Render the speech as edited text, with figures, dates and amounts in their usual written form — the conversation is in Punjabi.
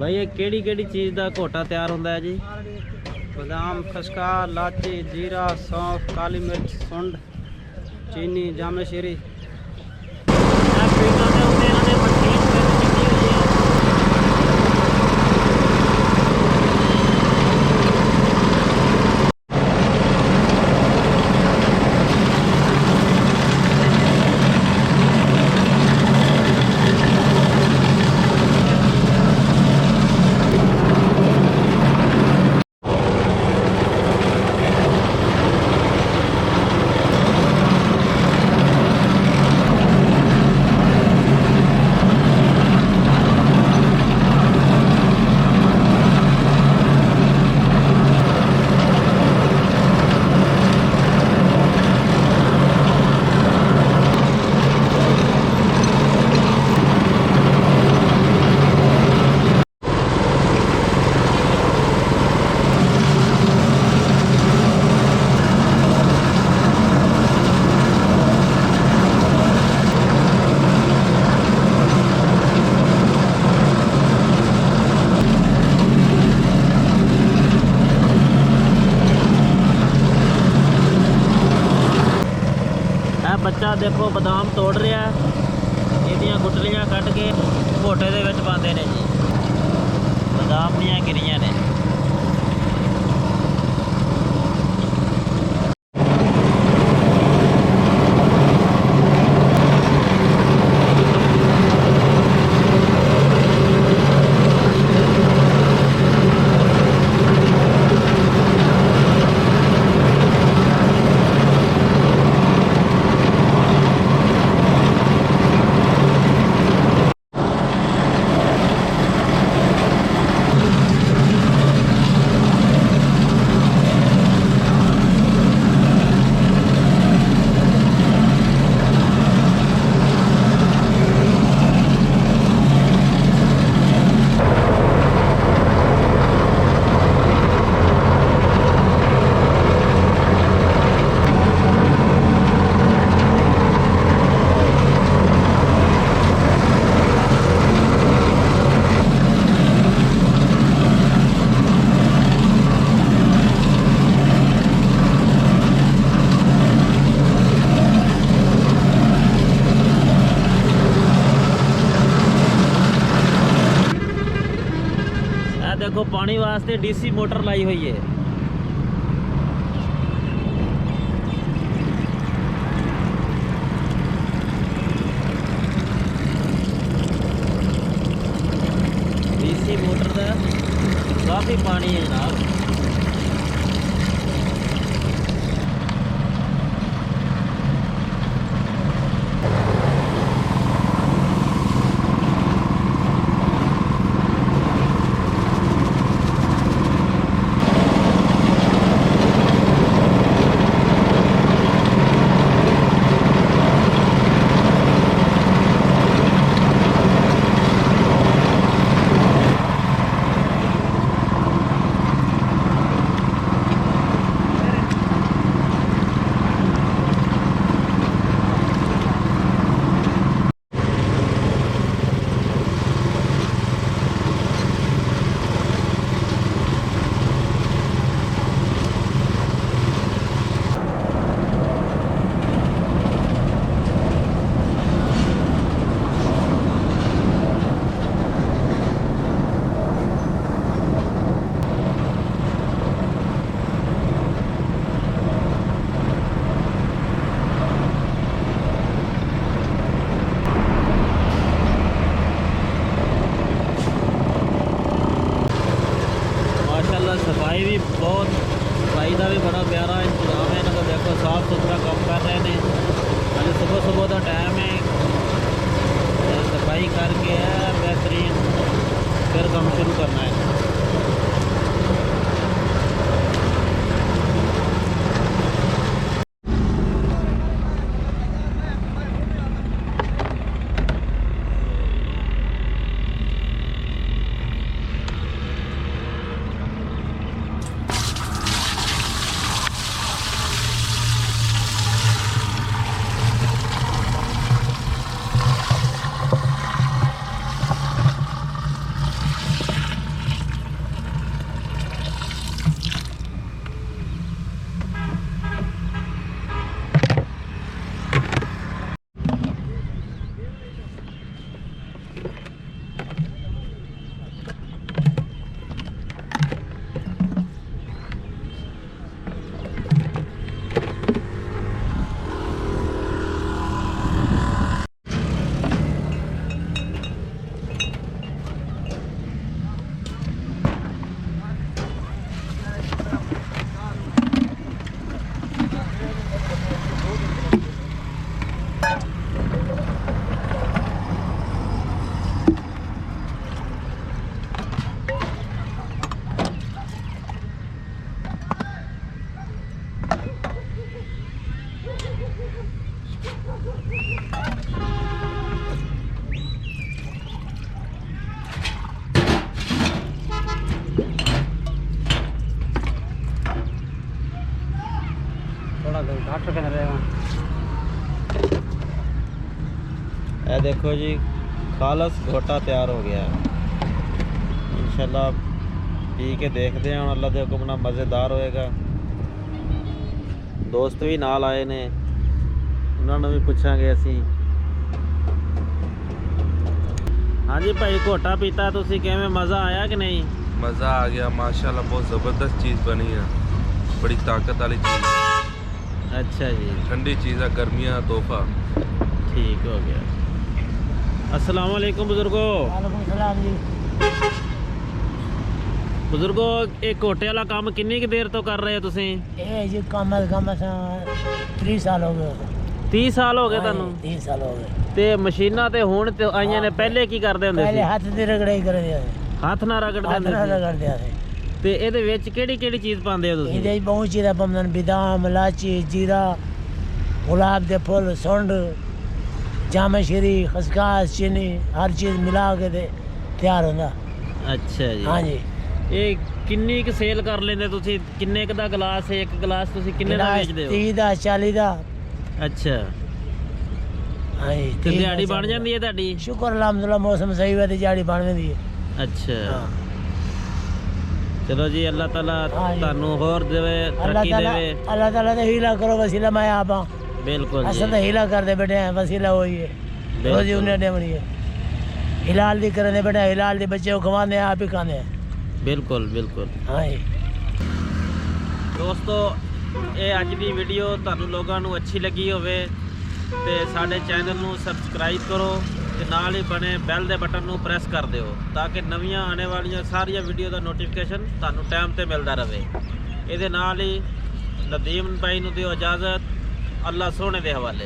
भाई ये केड़ी चीज़ का घोटा तैयार होता है जी? बादाम, खसका, लाची, जीरा, सौंफ, काली मिर्च, सुंड, चीनी, जामे शीरी। बच्चा देखो बादाम तोड़ रहा है, ये गुटलियां कट के घोटे दे विच पाते हैं जी। बादाम दियां गिरियां ने। देखो पानी वास्ते डीसी मोटर लाई हुई है। डीसी मोटर का काफ़ी पानी है जनाब। सफाई भी बहुत, सफाई का भी बड़ा प्यारा इंतजाम है इन्होंने। देखो साफ सुथरा काम कर रहे हैं। अभी सुबह सुबह का टाइम है, सफाई करके है बेहतरीन, फिर काम शुरू करना है। थोड़ा घाट के रहेगा। ਇਹ ਦੇਖੋ ਜੀ ਖਾਲਸ ਘੋਟਾ ਤਿਆਰ ਹੋ ਗਿਆ ਇਨਸ਼ਾਅੱਲਾ ਪੀ ਕੇ ਦੇਖਦੇ ਹਾਂ ਹੁਣ ਅੱਲਾ ਦੇ ਹੁਕਮ ਨਾਲ ਮਜ਼ੇਦਾਰ ਹੋਏਗਾ ਦੋਸਤ ਵੀ ਨਾਲ ਆਏ ਨੇ ਉਹਨਾਂ ਨੂੰ ਵੀ ਪੁੱਛਾਂਗੇ ਅਸੀਂ ਹਾਂਜੀ ਭਾਈ ਘੋਟਾ ਪੀਤਾ ਤੁਸੀਂ ਕਿਵੇਂ ਮਜ਼ਾ ਆਇਆ ਕਿ ਨਹੀਂ मज़ा आ गया माशाल्लाह बहुत ज़बरदस्त चीज़ बनी है बड़ी ताकत वाली चीज़ है अच्छा जी ठंडी चीज़ है गर्मियाँ तोहफा ठीक हो गया अस्सलाम वालेकुम बुजुर्गो वालेकुम सलाम जी। बुजुर्गो ਇਹ ਘੋਟੇ ਵਾਲਾ ਕੰਮ ਕਿੰਨੀ ਕੁ ਦੇਰ ਤੋਂ ਕਰ ਰਹੇ ਹੋ ਤੁਸੀਂ ये जी कम अज कम 30 साल हो गए। 30 ਸਾਲ ਹੋ ਗਏ ਤੁਹਾਨੂੰ 30 साल हो गए। ਤੇ ਮਸ਼ੀਨਾਂ ਤੇ ਹੁਣ ਤੇ ਆਈਆਂ ਨੇ ਪਹਿਲੇ ਕੀ ਕਰਦੇ ਹੁੰਦੇ पहले ਸੀ हाथ से रगड़ाई कर दिया ਹੱਥ ਨਾਲ ਰਗੜਦੇ हाथ ਹੁੰਦੇ से ਸੀ रगड़ दिया ਤੇ ਇਹਦੇ ਵਿੱਚ ਕਿਹੜੀ ਕਿਹੜੀ ਚੀਜ਼ ਪਾਉਂਦੇ ਹੋ ਤੁਸੀਂ ਇਹਦੇ ਬਹੁਤ ਚੀਜ਼ਾਂ ਪਾਉਂਦੇ ਨੇ ਬਦਾਮ ਇਲਾਚੀ ਜੀਰਾ ਗੁਲਾਬ ਦੇ ਫੁੱਲ ਸੁੰਡ ਜਾਮਸ਼ਰੀ ਖਸਖਾਸ ਚੀਨੀ ਹਰ ਚੀਜ਼ ਮਿਲਾ ਕੇ ਤੇ ਤਿਆਰ ਹੁੰਦਾ ਅੱਛਾ ਜੀ ਹਾਂਜੀ ਇਹ ਕਿੰਨੀ ਕੁ ਸੇਲ ਕਰ ਲੈਂਦੇ ਤੁਸੀਂ ਕਿੰਨੇ ਕੁ ਦਾ ਗਲਾਸ ਹੈ ਇੱਕ ਗਲਾਸ ਤੁਸੀਂ ਕਿੰਨੇ ਦਾ ਵੇਚਦੇ ਹੋ 30 ਦਾ 40 ਦਾ ਅੱਛਾ ਹਾਂਜੀ ਤੇ ਦਿਹਾੜੀ ਬਣ ਜਾਂਦੀ ਹੈ ਤੁਹਾਡੀ ਸ਼ੁਕਰ ਅਲਹਮਦੁਲਿਲਾ ਮੌਸਮ ਸਹੀ ਹੋਇਆ ਤੇ ਦਿਹਾੜੀ ਬਣ ਜਾਂਦੀ ਹੈ ਅੱਛਾ ਹਾਂ ਚਲੋ ਜੀ ਅੱਲਾਹ ਤਾਲਾ ਹਾਂਜੀ। ਤੁਹਾਨੂੰ ਹੋਰ ਦੇਵੇ ਅੱਲਾਹ ਤਰੱਕੀ ਤਾਲਾ ਦੇਵੇ ਅੱਲਾਹ ਤਾਲਾ ਦਾ ਹੀਲਾ ਕਰੋ ਵਸੀਲਾ ਮੈਂ ਆਪ ਹਾਂ ਬਿਲकुल ਅਸਾਂ ਤਾਂ ਜੀ ਹੀਲਾ ਕਰਦੇ ਬੈਠੇ ਹਾਂ ਵਸੀਲਾ ਹੋਈ ਹੈ ਬਿਲਕੁਲ। ਰੋਜ਼ੀ ਉਹਨੇ ਦੇਵਣੀ ਹੈ हिलाल भी करने बेटा हिलाल के बच्चे को खवाने आप ही खाने हैं ਬਿਲਕੁਲ ਬਿਲਕੁਲ हाँ जी ਦੋਸਤੋ ਇਹ ਅੱਜ ਦੀ ਵੀਡੀਓ ਤੁਹਾਨੂੰ ਲੋਕਾਂ ਨੂੰ ਅੱਛੀ ਲੱਗੀ ਹੋਵੇ ਤੇ ਸਾਡੇ ਚੈਨਲ ਨੂੰ ਸਬਸਕ੍ਰਾਈਬ ਕਰੋ ਤੇ ਨਾਲ ਹੀ ਬਣੇ ਬੈਲ ਦੇ ਬਟਨ ਨੂੰ ਪ੍ਰੈਸ ਕਰ ਦਿਓ ਤਾਂ ਕਿ ਨਵੀਆਂ ਆਉਣੇ ਵਾਲੀਆਂ ਸਾਰੀਆਂ ਵੀਡੀਓ ਦਾ ਨੋਟੀਫਿਕੇਸ਼ਨ ਤੁਹਾਨੂੰ ਟਾਈਮ ਤੇ ਮਿਲਦਾ ਰਹੇ ਇਹਦੇ ਨਾਲ ਹੀ ਨਦੀਮ ਭਾਈ ਨੂੰ ਦਿਓ ਇਜਾਜ਼ਤ ਅੱਲਾ ਸੋਹਣੇ ਦੇ ਹਵਾਲੇ